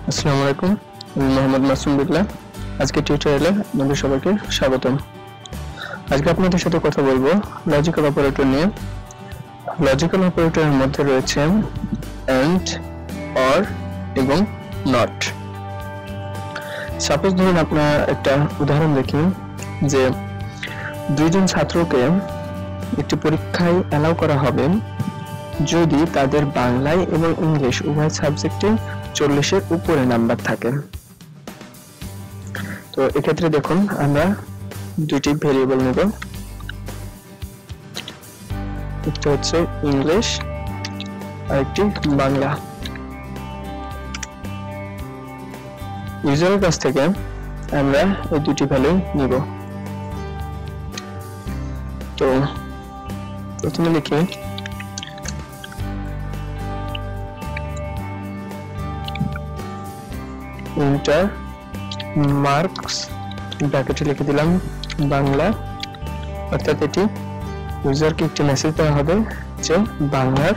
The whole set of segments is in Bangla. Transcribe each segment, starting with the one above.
আসসালামু আলাইকুম, আমি মোহাম্মদ মাসুম বিল্লাহ। আজকে টিউটোরিয়ালে আপনাদের সবাইকে স্বাগতম। আজকে আপনাদের সাথে কথা বলবো লজিক্যাল অপারেটর নিয়ে। লজিক্যাল অপারেটরের মধ্যে রয়েছে এন্ড, অর এবং নট। সাপোজ ধরুন আপনার একটা উদাহরণ দেখি যে দুইজন ছাত্রকে একটি পরীক্ষায় অ্যালাউ করা হবে যদি তাদের বাংলায় এবং ইংলিশ উভয় সাবজেক্টে 40-এর উপরে নাম্বার থাকে। তো এক্ষেত্রে দেখুন আমরা দুইটি ভেরিয়েবল নেব, একটা হচ্ছে ইংলিশ আর একটি বাংলা। ইউজারের কাছ থেকে আমরা এই দুটি ভ্যালু নিব। তো প্রথমে লিখি ইন্টার মার্কস, ব্র্যাকেটে লিখে দিলাম বাংলা, অর্থাৎ এটি ইউজারকে একটি মেসেজ দেওয়া হবে যে বাংলার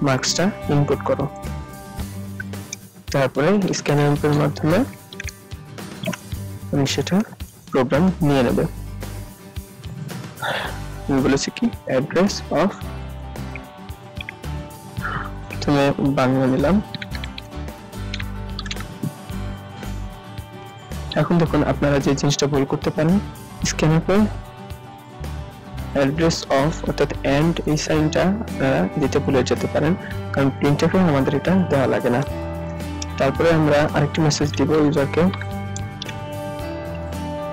মার্কসটা ইনপুট করো। তারপরে স্ক্যানারের মাধ্যমে আমি সেটা প্রোগ্রাম নিয়ে নেবে। আমি বলেছি কি অ্যাড্রেস অফ, প্রথমে বাংলা নিলাম। এখন দেখুন আপনারা যে জিনিসটা ভুল করতে পারেন, স্ক্যানার পে অ্যাড্রেস অফ অর্থাৎ এন্ড এই সাইনটা আপনারা দিতে ভুলে যেতে পারেন, কারণ প্রিন্টারে আমাদের এটা দেওয়া লাগে না। তারপরে আমরা আরেকটি মেসেজ দিব ইউজারকে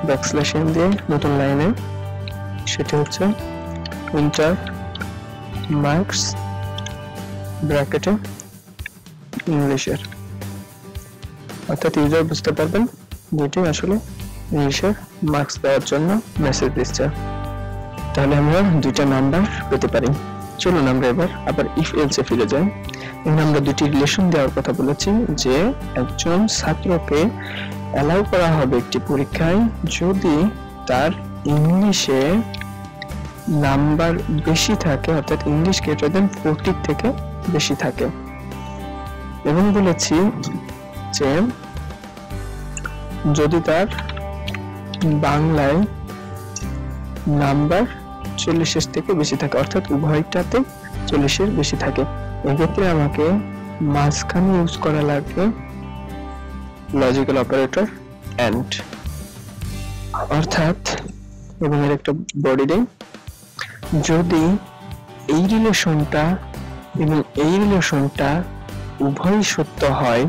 ব্যাকস্ল্যাশ এন দিয়ে নতুন লাইনে, সেটা হচ্ছে ইন্টার মার্কস ব্র্যাকেটে ইংলিশের, অর্থাৎ ইউজার বুঝতে পারবেন যেটি আসলে ইংলিশের মার্কস দেওয়ার জন্য মেসেজ দিচ্ছে। তাহলে আমরা দুইটা নাম্বার পেতে পারি। চলুন আমরা এবার আবার ইফ এলসে ফিরে যাই। এখানে আমরা দুটি রিলেশন দেওয়ার কথা বলেছি যে একজন ছাত্রকে অ্যালাউ করা হবে একটি পরীক্ষায় যদি তার ইংলিশে নাম্বার বেশি থাকে, অর্থাৎ ইংলিশ গ্রেটার দেন 40 থেকে বেশি থাকে, এবং বলেছি যে যদি তার বাংলায় নাম্বার 40-এর থেকে বেশি থাকে, অর্থাৎ উভয়টাতে 40-এর বেশি থাকে। এক্ষেত্রে আমাকে মাঝখানে ইউজ করা লাগবে লজিক্যাল অপারেটর এন্ড, অর্থাৎ এবং এর একটা বডি দেই, যদি এই রিলেশনটা এবং এই রিলেশনটা উভয় সত্য হয়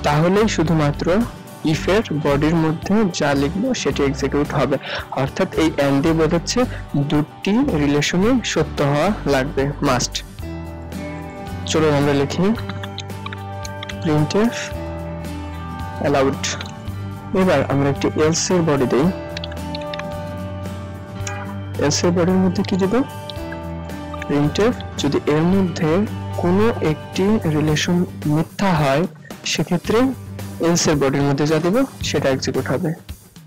তাহলেই শুধুমাত্র ইফ এর বডির মধ্যে যা লিখবো সেটি এক্সিকিউট হবে। অর্থাৎ এই এন্ড দিয়ে বোঝাচ্ছে দুটি রিলেশনে সত্য হওয়া লাগবে, মাস্ট। চলো আমরা লিখি printf allowed। এবার আমরা একটি এলস এর বডি দেই। এলস এর বডির মধ্যে কি দেব? printf যদি এর মধ্যে কোনো একটি রিলেশন মিথ্যা হয় সেক্ষেত্রে এলস এর বডির মধ্যে যা দেব সেটা এক্সিকিউট হবে।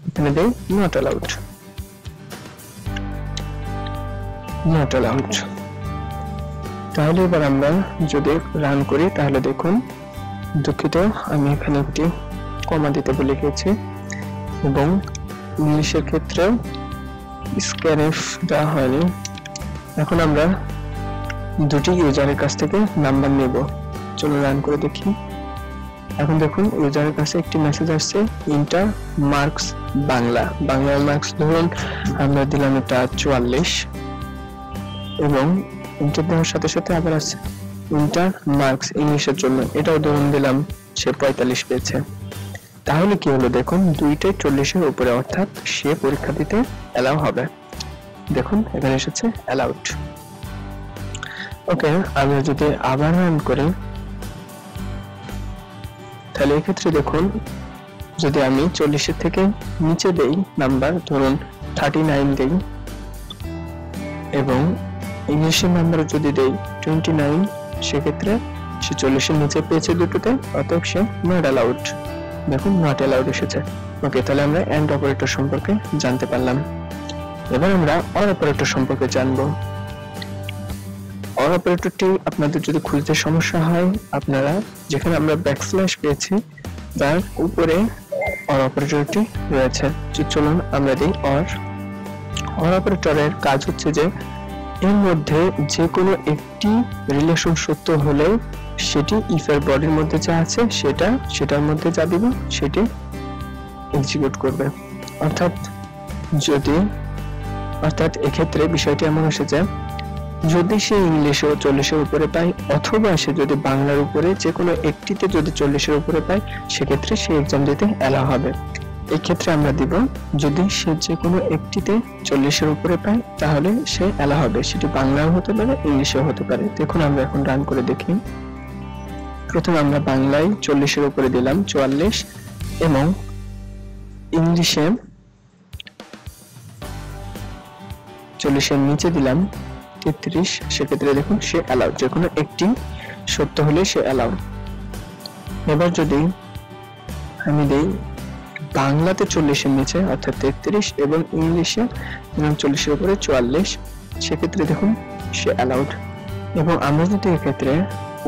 এখানে দেই নট অ্যালাউড, নট অ্যালাউড। তাহলে এবার আমরা যদি রান করি তাহলে দেখুন, দুঃখিত আমি এখানে একটি কমা দিতে ভুলে গেছি, এবং ইংলিশের ক্ষেত্রে স্ক্যানএফ দেওয়া হয়নি। এখন আমরা দুটি ইউজারের কাছ থেকে নাম্বার নেব। চলো রান করে দেখি। এখন দেখুন ইউজারের কাছে একটি মেসেজ আসছে ইন্টার মার্কস বাংলা, বাংলার মার্কস ধরুন আমরা দিলাম এটা 44, এবং ইন্টার দেওয়ার সাথে সাথে আবার আছে ইন্টার মার্কস ইংলিশের জন্য, এটাও ধরুন দিলাম সে 45 পেয়েছে। তাহলে কি হলো দেখুন, দুইটাই 40-এর উপরে, অর্থাৎ সে পরীক্ষা দিতে অ্যালাউ হবে। দেখুন এখানে এসেছে অ্যালাউড। ওকে, আমরা যদি আবার রান করি তাহলে এক্ষেত্রে দেখুন যদি আমি 40-এর থেকে নিচে দেই নাম্বার, ধরুন 39 দেই, এবং ইংলিশের নাম্বার যদি দেই 29, সেক্ষেত্রে সে 40-এর নিচে পেয়েছে দুটোতে, অতএব সে নট অ্যালাউড। দেখুন নট অ্যালাউড এসেছে। ওকে, তাহলে আমরা এন্ড অপারেটর সম্পর্কে জানতে পারলাম। এবার আমরা অর অপারেটর সম্পর্কে জানবো। অর অপারেটরটি আপনাদের যদি খুঁজতে সমস্যা হয়, আপনারা যেখানে আমরা ব্যাকস্ল্যাশ পেয়েছি তার উপরে অর অপারেটরটি রয়েছে। চলুন আমরা দিই অর অপারেটরের কাজ হচ্ছে যে এর মধ্যে যে কোনো একটি রিলেশন সত্য হলে সেটি ইফ এর বডির মধ্যে যা আছে সেটার মধ্যে যা দিব সেটি এক্সিকিউট করবে। অর্থাৎ এক্ষেত্রে বিষয়টি এমন আসে যে যদি সে ইংলিশে 40-এর উপরে পায় অথবা সে যদি বাংলার উপরে যে কোনো একটিতে যদি 40-এর উপরে পায় সেক্ষেত্রে সে এক্সাম দিতে অ্যালাউ হবে। এই ক্ষেত্রে আমরা দিব যদি সে যে কোনো একটিতে 40-এর উপরে পায় তাহলে সে অ্যালাউ হবে, সেটি বাংলাও হতে পারে ইংলিশেও হতে পারে। দেখুন আমরা এখন রান করে দেখি। প্রথমে আমরা বাংলায় 40-এর উপরে দিলাম 44 এবং ইংলিশে 40-এর নিচে দিলাম 33, সেক্ষেত্রে দেখুন সে অ্যালাউ, যে কোনো একটি সত্য হলে সে অ্যালাউ। এবার যদি আমি দেই বাংলাতে 40-এর নিচে অর্থাৎ 33 এবং ইংলিশে 40-এর উপরে 44, সেক্ষেত্রে দেখুন সে অ্যালাউড। এবং আমরা যদি এক্ষেত্রে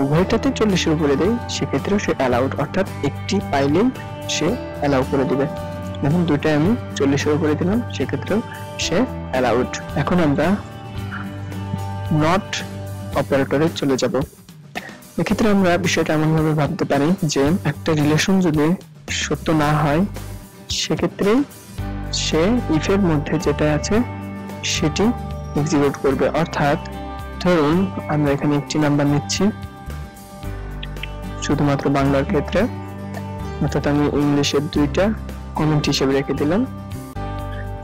উভয়টাতে 40-এর উপরে দেই সেক্ষেত্রেও সে অ্যালাউড, অর্থাৎ একটি পাইলেই সে অ্যালাউ করে দিবে। দেখুন দুইটাই আমি 40-এর উপরে দিলাম সেক্ষেত্রেও সে অ্যালাউড। এখন আমরা নট অপারেটরে চলে যাব। এক্ষেত্রে আমরা বিষয়টা এমন ভাবে ভাবতে পারি যে একটা রিলেশন যদি সত্য না হয় সেক্ষেত্রে সে ইফ এর মধ্যে যেটা আছে সেটি এক্সিকিউট করবে। অর্থাৎ ধরুন আমরা এখানে একটি নাম্বার নিচ্ছি শুধুমাত্র বাংলার ক্ষেত্রে, অর্থাৎ আমি ইংলিশের দুইটা কমেন্ট হিসেবে রেখে দিলাম।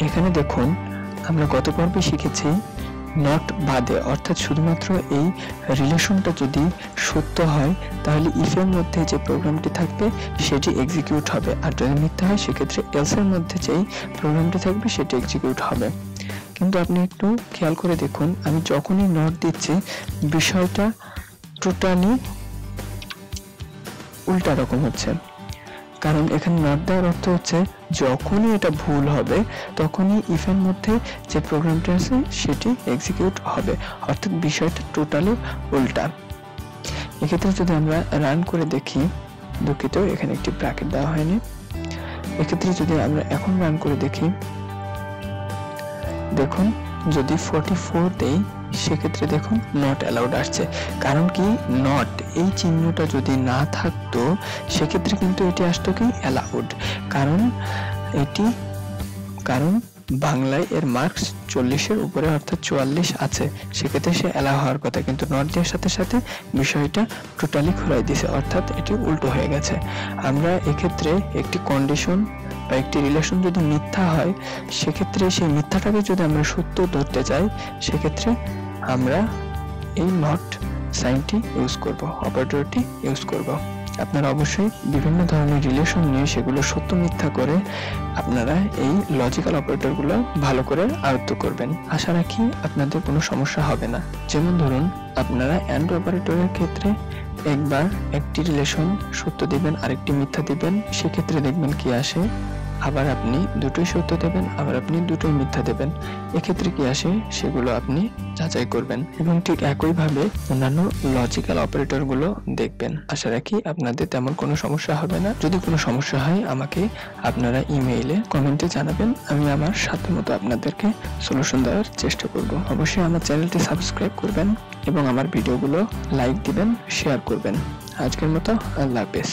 এখানে দেখুন আমরা গত পর্বে শিখেছি নট বাদে, অর্থাৎ শুধুমাত্র এই রিলেশনটা যদি সত্য হয় তাহলে ইফ এর মধ্যে যে প্রোগ্রামটি থাকবে সেটি এক্সিকিউট হবে, আর যদি মিথ্যা হয় সেক্ষেত্রে এলস এর মধ্যে যেই প্রোগ্রামটি থাকবে সেটি এক্সিকিউট হবে। কিন্তু আপনি একটু খেয়াল করে দেখুন আমি যখনই নট দিচ্ছি বিষয়টা টোটালি উল্টা রকম হচ্ছে, কারণ এখানে নট দেওয়ার অর্থ হচ্ছে যখনই এটা ভুল হবে তখনই ইফ এর মধ্যে যে প্রোগ্রামটা আছে সেটি এক্সিকিউট হবে, অর্থাৎ বিষয়টা টোটালি উল্টা। এক্ষেত্রে যদি আমরা রান করে দেখি, দুঃখিত এখানে একটি ব্র্যাকেট দেওয়া হয়নি, এক্ষেত্রে যদি আমরা এখন রান করে দেখি দেখুন যদি 44 দেই সেক্ষেত্রে দেখুন নট অ্যালাউড আসছে। কারণ কি নট এই চিহ্নটা যদি না থাকতো সেক্ষেত্রে কিন্তু এটি আসতো কি অ্যালাউড, কারণ বাংলায় এর মার্কস 40-এর উপরে অর্থাৎ 44 আছে, সেক্ষেত্রে সে অ্যালাউ হওয়ার কথা, কিন্তু নট দেওয়ার সাথে সাথে বিষয়টা টোটালি ঘুরাই দিছে, অর্থাৎ এটি উল্টো হয়ে গেছে। আমরা এক্ষেত্রে একটি কন্ডিশন বা একটি রিলেশন যদি মিথ্যা হয় সেক্ষেত্রে সেই মিথ্যাটাকে যদি আমরা সত্য ধরতে চাই সেক্ষেত্রে আমরা এই নট সাইনটি ইউজ করব, অপারেটরটি ইউজ করব। আপনারা অবশ্যই বিভিন্ন ধরনের রিলেশন নিয়ে সেগুলো সত্য মিথ্যা করে আপনারা এই লজিক্যাল অপারেটরগুলো ভালো করে আয়ত্ত করবেন। আশা রাখি আপনাদের কোনো সমস্যা হবে না। যেমন ধরুন আপনারা অ্যান্ড অপারেটরের ক্ষেত্রে একবার একটি রিলেশন সত্য দিবেন আরেকটি মিথ্যা দিবেন, সেক্ষেত্রে দেখবেন কি আসে, আবার আপনি দুটোই সত্য দেবেন আবার আপনি দুটোই মিথ্যা দেবেন, এক্ষেত্রে কি আসে সেগুলো আপনি যাচাই করবেন এবং ঠিক একইভাবে অন্যান্য লজিক্যাল অপারেটর গুলো দেখবেন। আশা রাখি আপনাদের তেমন কোনো সমস্যা হবে না। যদি কোনো সমস্যা হয় আমাকে আপনারা ইমেইলে কমেন্টে জানাবেন, আমি আমার সাধ্যমতো আপনাদেরকে সলিউশন দেওয়ার চেষ্টা করব। অবশ্যই আমার চ্যানেলটি সাবস্ক্রাইব করবেন এবং আমার ভিডিওগুলো লাইক দিবেন, শেয়ার করবেন। আজকের মতো আল্লাহ হাফেজ।